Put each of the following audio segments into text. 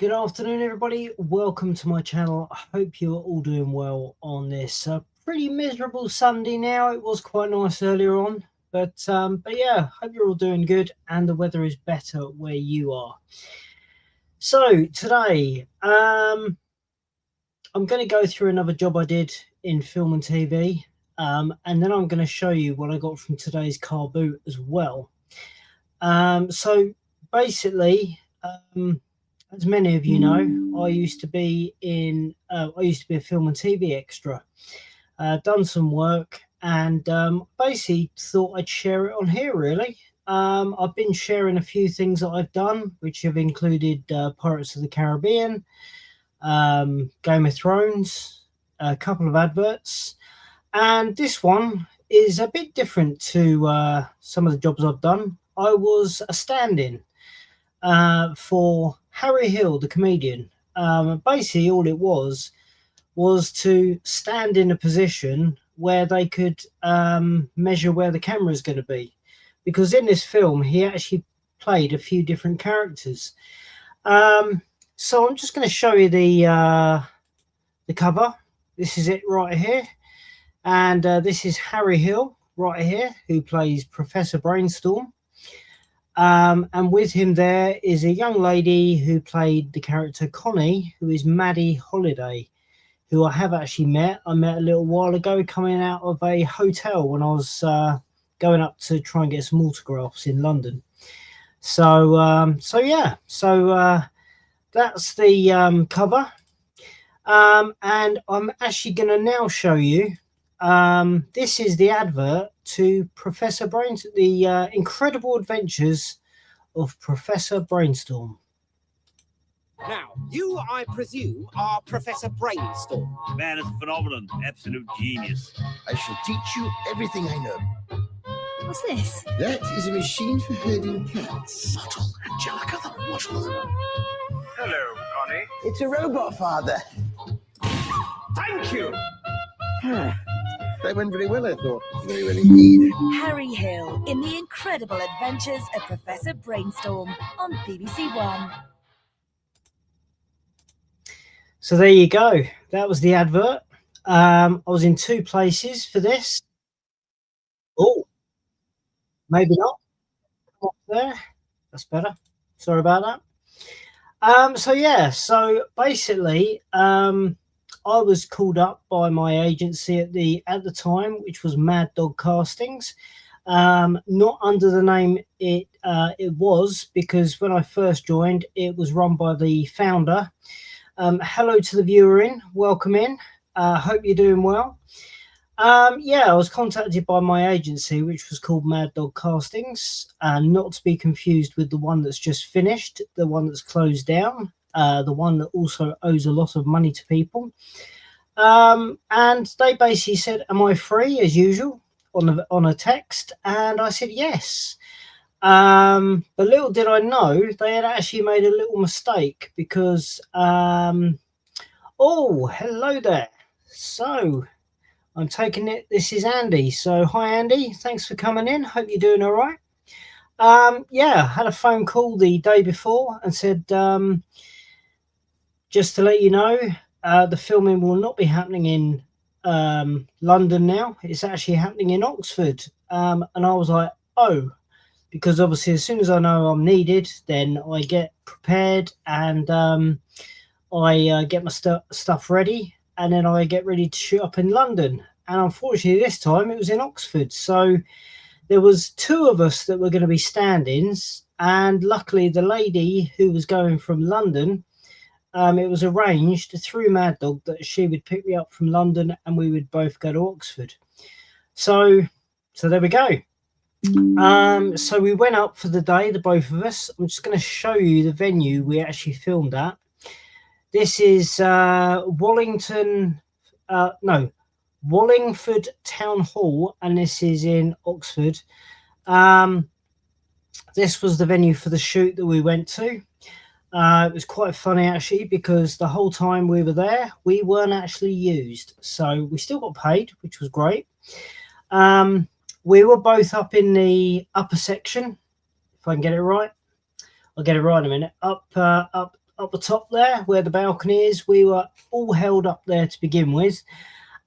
Good afternoon, everybody. Welcome to my channel. I hope you're all doing well on this pretty miserable Sunday now. It was quite nice earlier on, but yeah, hope you're all doing good and the weather is better where you are. So today, I'm going to go through another job I did in film and TV, and then I'm going to show you what I got from today's car boot as well. So basically, as many of you know, I used to be a film and TV extra. Done some work and basically thought I'd share it on here really. I've been sharing a few things that I've done, which have included Pirates of the Caribbean, Game of Thrones, a couple of adverts, and this one is a bit different to some of the jobs I've done. I was a stand-in for Harry Hill, the comedian. Basically, all it was to stand in a position where they could measure where the camera is going to be, because in this film he actually played a few different characters. So I'm just going to show you the cover. This is it right here, and this is Harry Hill right here, who plays Professor Brainstorm. And with him there is a young lady who played the character Connie, who is Maddie Holiday, who I have actually met. I met a little while ago coming out of a hotel when I was going up to try and get some autographs in London. So yeah, that's the cover. And I'm actually going to now show you, this is the advert to Professor Brainstorm, the incredible adventures of Professor Brainstorm. Now, you, I presume, are Professor Brainstorm. Man, it's a phenomenon. Absolute genius. I shall teach you everything I know. What's this? That is a machine for herding cats. Model, Angelica, the model. Hello, Connie. It's a robot, Father. Thank you. That went very well, I thought. Very well indeed. Harry Hill in The Incredible Adventures of Professor Brainstorm on BBC One. So there you go. That was the advert. I was in two places for this. Oh, maybe not. Come up there. That's better. Sorry about that. So yeah, so basically, I was called up by my agency at the time, which was Mad Dog Castings, not under the name it was, because when I first joined, it was run by the founder. Hello to the viewer in, welcome in. Hope you're doing well. Yeah, I was contacted by my agency, which was called Mad Dog Castings, not to be confused with the one that's just finished, the one that's closed down. The one that also owes a lot of money to people, and they basically said, am I free, as usual, on a text? And I said yes, but little did I know they had actually made a little mistake, because oh, hello there. So I'm taking it, this is Andy. So hi Andy, thanks for coming in, hope you're doing all right. Yeah, had a phone call the day before and said, just to let you know, the filming will not be happening in London now. It's actually happening in Oxford. And I was like, oh, because obviously as soon as I know I'm needed, then I get prepared and I get my stuff ready, and then I get ready to shoot up in London. And unfortunately this time it was in Oxford. So there was two of us that were going to be stand-ins, and luckily the lady who was going from London, it was arranged through Mad Dog that she would pick me up from London and we would both go to Oxford. So there we go. So we went up for the day, the both of us. I'm just going to show you the venue we actually filmed at. This is Wallingford Town Hall, and this is in Oxford. This was the venue for the shoot that we went to. It was quite funny actually, because the whole time we were there, we weren't actually used. So we still got paid, which was great. We were both up in the upper section, if I can get it right. I'll get it right in a minute. Up up the top there where the balcony is. We were all held up there to begin with,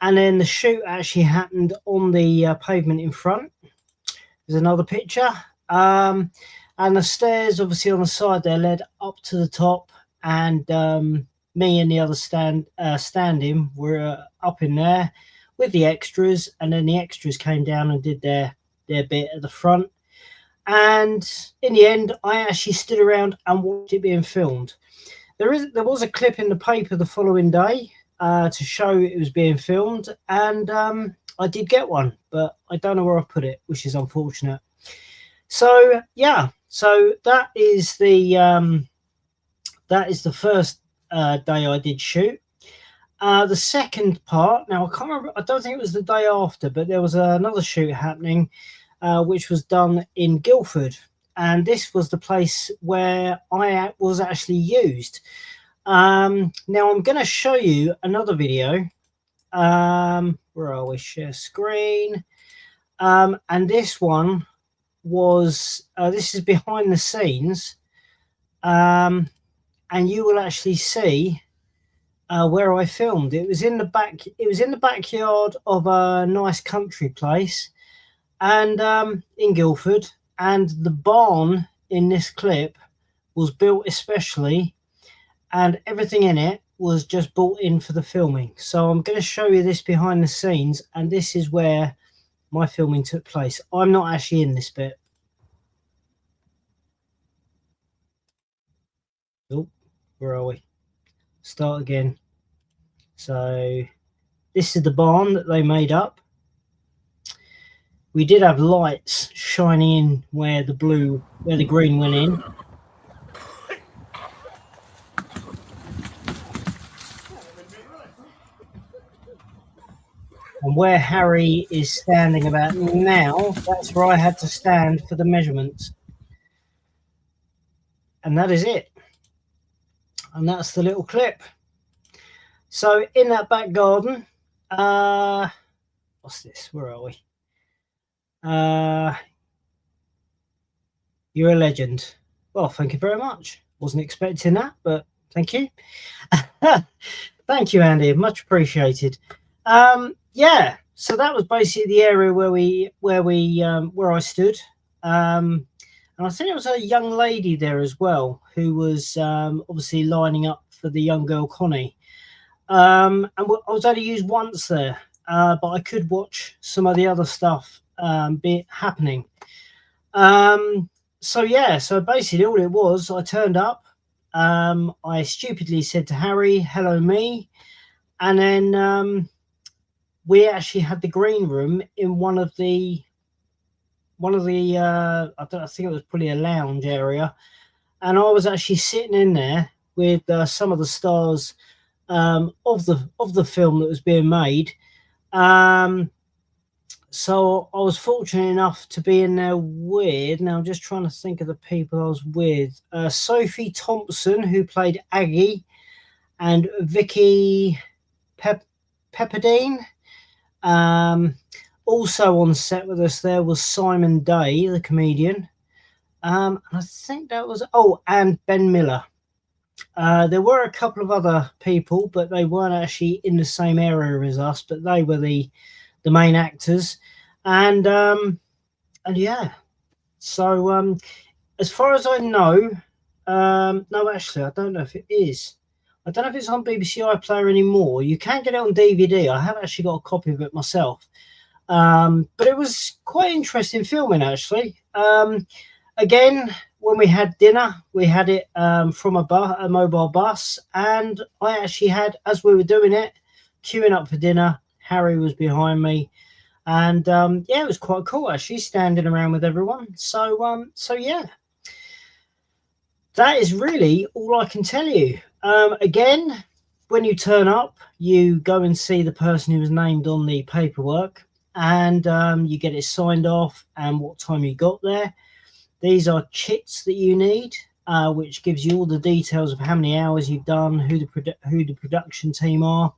and then the shoot actually happened on the pavement in front. There's another picture, and the stairs obviously on the side there led up to the top, and me and the other stand-in were up in there with the extras, and then the extras came down and did their bit at the front. And in the end, I actually stood around and watched it being filmed. There was a clip in the paper the following day to show it was being filmed, and I did get one, but I don't know where I put it, which is unfortunate. So yeah, so that is the first day I did shoot. The second part, now I can't remember, I don't think it was the day after, but there was another shoot happening, which was done in Guildford, and this was the place where I was actually used. Now I'm going to show you another video. Where are we? Share screen. And this one was this is behind the scenes, and you will actually see where I filmed. It was in the back. It was in the backyard of a nice country place, and in Guildford. And the barn in this clip was built especially, and everything in it was just brought in for the filming. So I'm going to show you this behind the scenes, and this is where my filming took place. I'm not actually in this bit. Oh, where are we? Start again. So this is the barn that they made up. We did have lights shining in where the green went in. And where Harry is standing about now, that's where I had to stand for the measurements. And that is it. And that's the little clip. So in that back garden, what's this? Where are we? You're a legend. Well, thank you very much. Wasn't expecting that, but thank you. Thank you, Andy. Much appreciated. Yeah, so that was basically the area where I stood. And I think there was a young lady there as well who was obviously lining up for the young girl Connie. And I was only used once there, but I could watch some of the other stuff be happening. So yeah, so basically all it was, I turned up, I stupidly said to Harry, "Hello, me," and then we actually had the green room in one of the I think it was probably a lounge area, and I was actually sitting in there with some of the stars of the film that was being made. So I was fortunate enough to be in there with, now I'm just trying to think of the people I was with, Sophie Thompson, who played Aggie, and Vicky Pepperdine. Also on set with us there was Simon Day, the comedian. And I think that was, and Ben Miller. There were a couple of other people, but they weren't actually in the same area as us, but they were the main actors. And yeah, so as far as I know, no, actually I don't know if it is. I don't know if it's on BBC iPlayer anymore. You can get it on DVD. I have actually got a copy of it myself. But it was quite interesting filming, actually. Again, when we had dinner, we had it from a mobile bus, and I actually had, as we were doing it, queuing up for dinner, Harry was behind me, and yeah, it was quite cool actually, standing around with everyone. So yeah, that is really all I can tell you. Again, when you turn up, you go and see the person who was named on the paperwork, and you get it signed off and what time you got there. These are chits that you need, which gives you all the details of how many hours you've done, who the production team are,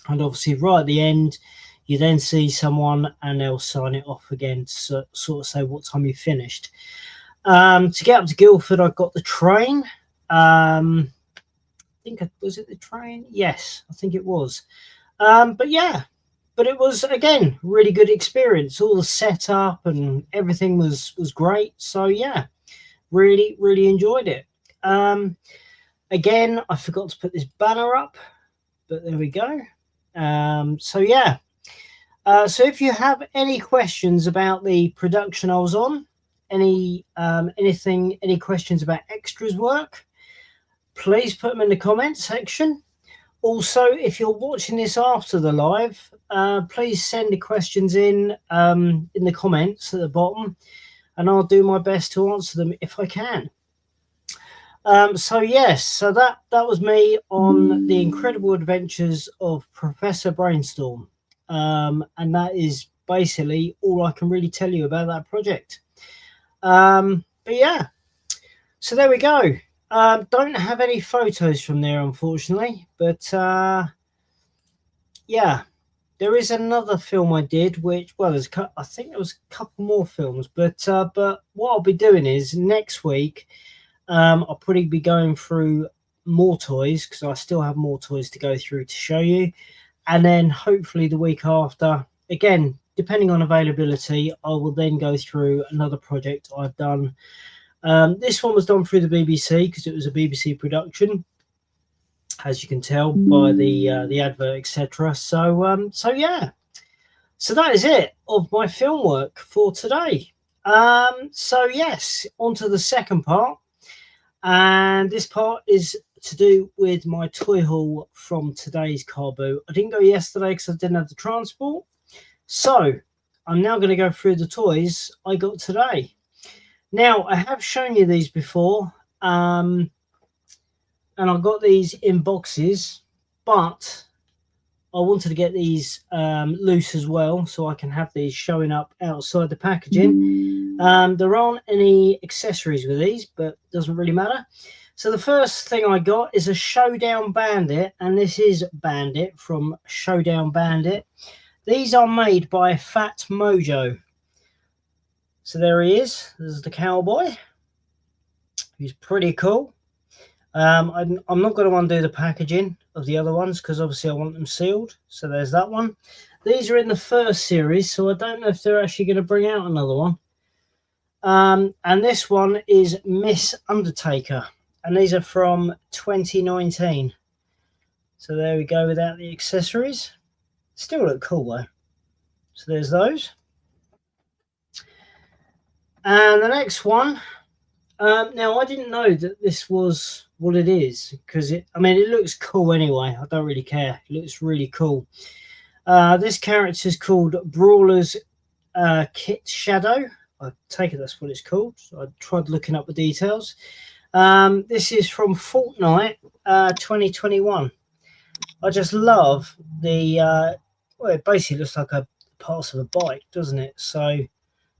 and obviously right at the end, you then see someone and they'll sign it off again to sort of say what time you finished. To get up to Guildford, I got the train. think was it the train? Yes, I think it was. But yeah, but it was again really good experience. All the setup and everything was great. So yeah, really enjoyed it. Again, I forgot to put this banner up, but there we go. So yeah. So if you have any questions about the production I was on, any questions about extras work, please put them in the comments section. Also, if you're watching this after the live, please send the questions in the comments at the bottom, and I'll do my best to answer them if I can. So yes, so that was me on the incredible adventures of Professor Brainstorm, and that is basically all I can really tell you about that project. But yeah, so there we go. Don't have any photos from there, unfortunately, but yeah, there is another film I did, which, well, I think there was a couple more films, but what I'll be doing is next week, I'll probably be going through more toys because I still have more toys to go through to show you, and then hopefully the week after, again, depending on availability, I will then go through another project I've done. This one was done through the BBC because it was a BBC production, as you can tell by the advert, etc. So yeah, so that is it of my film work for today. So yes, on to the second part, and this part is to do with my toy haul from today's car boot. I didn't go yesterday because I didn't have the transport, so I'm now going to go through the toys I got today. Now, I have shown you these before, and I got these in boxes, but I wanted to get these loose as well, so I can have these showing up outside the packaging. There aren't any accessories with these, but it doesn't really matter. So the first thing I got is a Showdown Bandit, and this is Bandit from Showdown Bandit. These are made by Fat Mojo. So there he is. This is the cowboy. He's pretty cool. I'm not going to undo the packaging of the other ones because obviously I want them sealed. So there's that one. These are in the first series, so I don't know if they're actually going to bring out another one. And this one is Miss Undertaker, and these are from 2019. So there we go without the accessories. Still look cool though. So there's those. And the next one, now I didn't know that this was what it is because it looks cool anyway. I don't really care. It looks really cool. This character is called Brawler's Kit Shadow. I take it that's what it's called. So I tried looking up the details. This is from Fortnite 2021. I just love the well, it basically looks like a part of a bike, doesn't it? So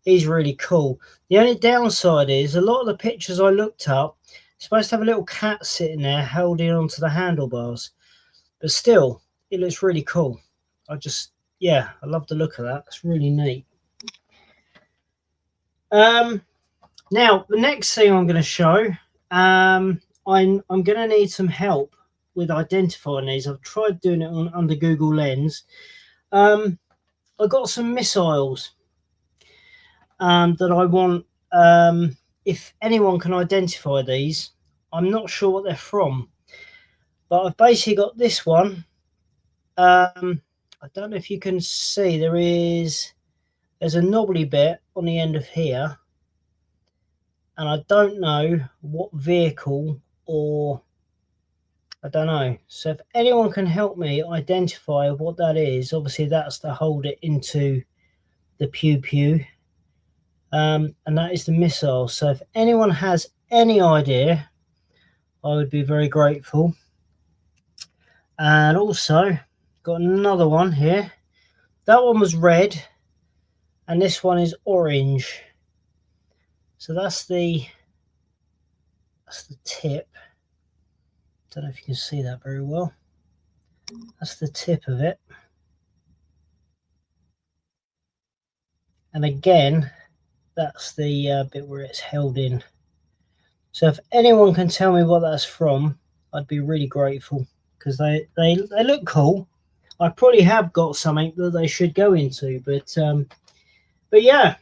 he's really cool. The only downside is a lot of the pictures I looked up, you're supposed to have a little cat sitting there holding onto the handlebars, but still, it looks really cool. I love the look of that. It's really neat. Now the next thing I'm going to show, I'm going to need some help with identifying these. I've tried doing it under Google Lens. I got some missiles that I want. If anyone can identify these, I'm not sure what they're from, but I've basically got this one. I don't know if you can see, there's a knobbly bit on the end of here, and I don't know what vehicle, or I don't know. So if anyone can help me identify what that is, obviously that's to hold it into the pew pew. And that is the missile. So if anyone has any idea, I would be very grateful. And also got another one here. That one was red, and this one is orange. So that's the tip. Don't know if you can see that very well. That's the tip of it. And again, that's the bit where it's held in. So if anyone can tell me what that's from, I'd be really grateful, because they look cool. I probably have got something that they should go into, but yeah.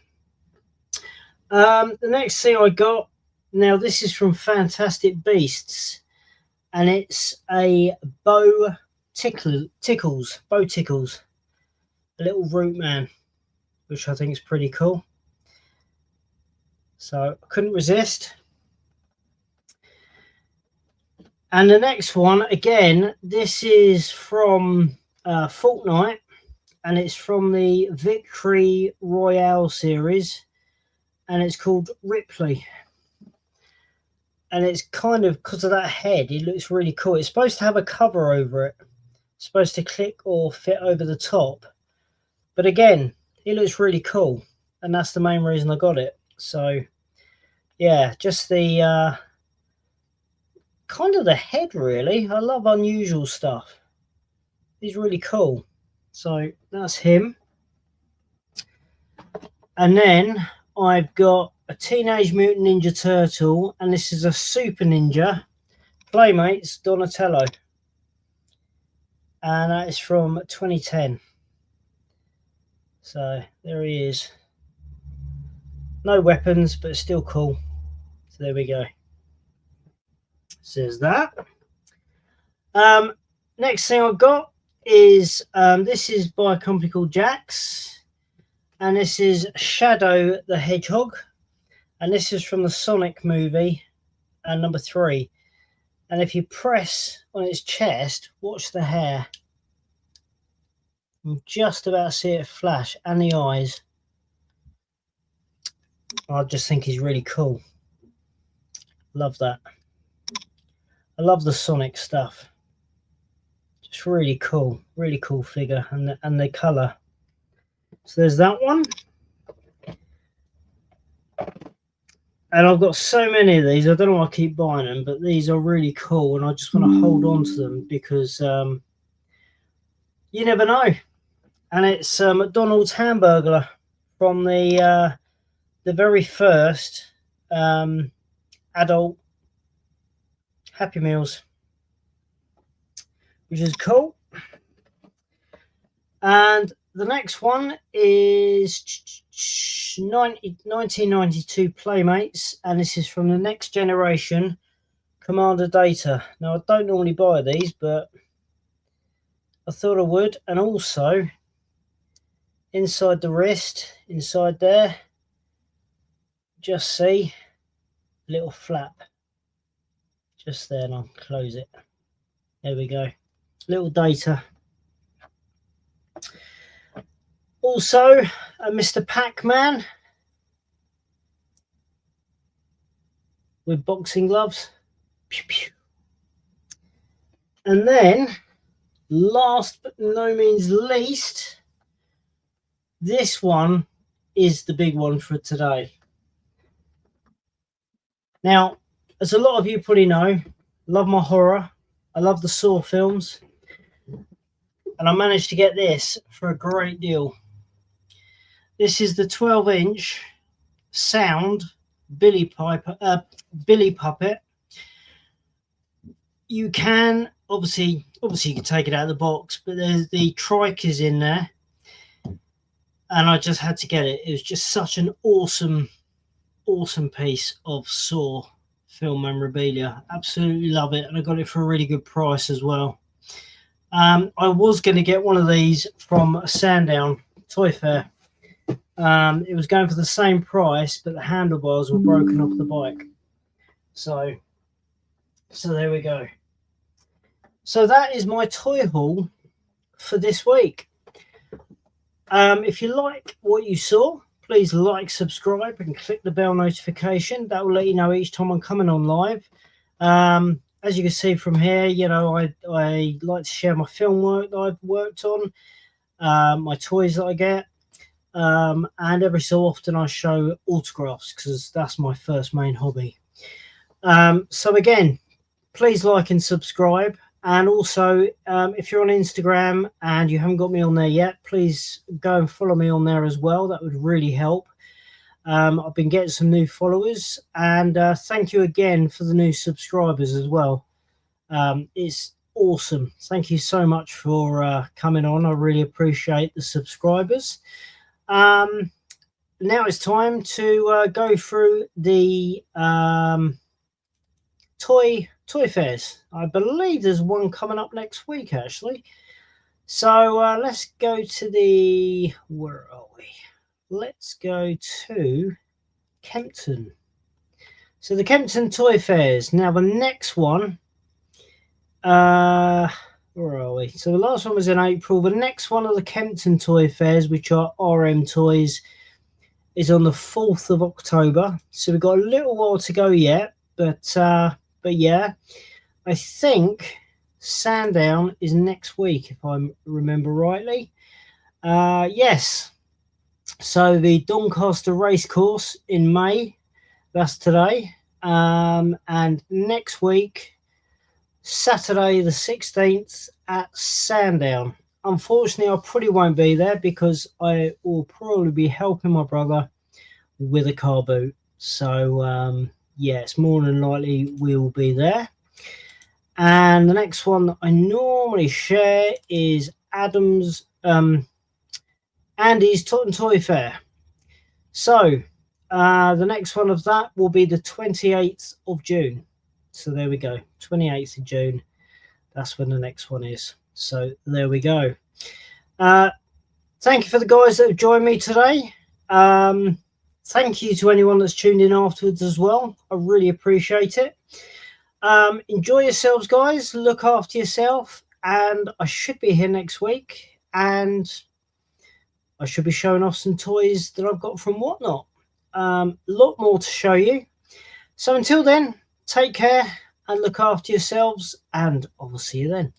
The next thing I got, now this is from Fantastic Beasts, and it's a bow tickles, a little root man, which I think is pretty cool. So I couldn't resist. And the next one, again, this is from Fortnite, and it's from the Victory Royale series, and it's called Ripley. And it's kind of, because of that head, it looks really cool. It's supposed to have a cover over it. It's supposed to click or fit over the top. But again, it looks really cool. And that's the main reason I got it. So, yeah, just the kind of the head, really. I love unusual stuff. He's really cool. So that's him. And then I've got a Teenage Mutant Ninja Turtle, and this is a Super Ninja Playmates Donatello, and that is from 2010. So there he is. No weapons, but still cool. So there we go. Says that. Next thing I've got is this is by a company called Jax, and this is Shadow the Hedgehog. And this is from the Sonic movie, number 3. And if you press on its chest, watch the hair. You can just about see it flash, and the eyes. I just think he's really cool. Love that. I love the Sonic stuff. Just really cool figure, and the colour. So there's that one. And I've got so many of these. I don't know why I keep buying them, but these are really cool, and I just want to hold on to them because you never know. And it's McDonald's Hamburglar from the very first adult Happy Meals, which is cool. And the next one is 1992 Playmates, and this is from the Next Generation Commander Data. Now, I don't normally buy these, but I thought I would. And also, inside the wrist, inside there, just see a little flap. Just there, and I'll close it. There we go. Little Data. Also, Mr. Pac-Man with boxing gloves. Pew, pew. And then, last but no means least, this one is the big one for today. Now, as a lot of you probably know, I love my horror. I love the Saw films. And I managed to get this for a great deal. This is the 12-inch sound Billy Puppet. You can obviously you can take it out of the box, but there's the trike is in there, and I just had to get it. It was just such an awesome piece of Saw film memorabilia. Absolutely love it, and I got it for a really good price as well. I was going to get one of these from Sandown Toy Fair. It was going for the same price, but the handlebars were broken off the bike. So there we go. So that is my toy haul for this week. If you like what you saw, please like, subscribe, and click the bell notification. That will let you know each time I'm coming on live. As you can see from here, you know, I like to share my film work that I've worked on, my toys that I get. And every so often I show autographs because that's my first main hobby. So again, please like and subscribe, and also if you're on Instagram and you haven't got me on there yet, please go and follow me on there as well. That would really help. I've been getting some new followers, and thank you again for the new subscribers as well. It's awesome. Thank you so much for coming on. I really appreciate the subscribers. Now it's time to go through the toy fairs. I believe there's one coming up next week, actually. So let's go to the, where are we? Let's go to Kempton. So the Kempton Toy Fairs. Now the next one, where are we? So the last one was in April. The next one of the Kempton Toy Fairs, which are RM Toys, is on the 4th of October. So we've got a little while to go yet, but yeah, I think Sandown is next week, if I remember rightly. Yes. So the Doncaster Racecourse in May, that's today. And next week, Saturday the 16th at Sandown. Unfortunately, I probably won't be there because I will probably be helping my brother with a car boot. So, yeah, it's more than likely we'll be there. And the next one that I normally share is Adam's, Andy's Totten Toy Fair. So, the next one of that will be the 28th of June. So there we go, 28th of June. That's when the next one is. So there we go. Thank you for the guys that have joined me today. Thank you to anyone that's tuned in afterwards as well. I really appreciate it. Enjoy yourselves, guys. Look after yourself. And I should be here next week. And I should be showing off some toys that I've got from Whatnot. A lot more to show you. So until then, take care and look after yourselves. And I will see you then.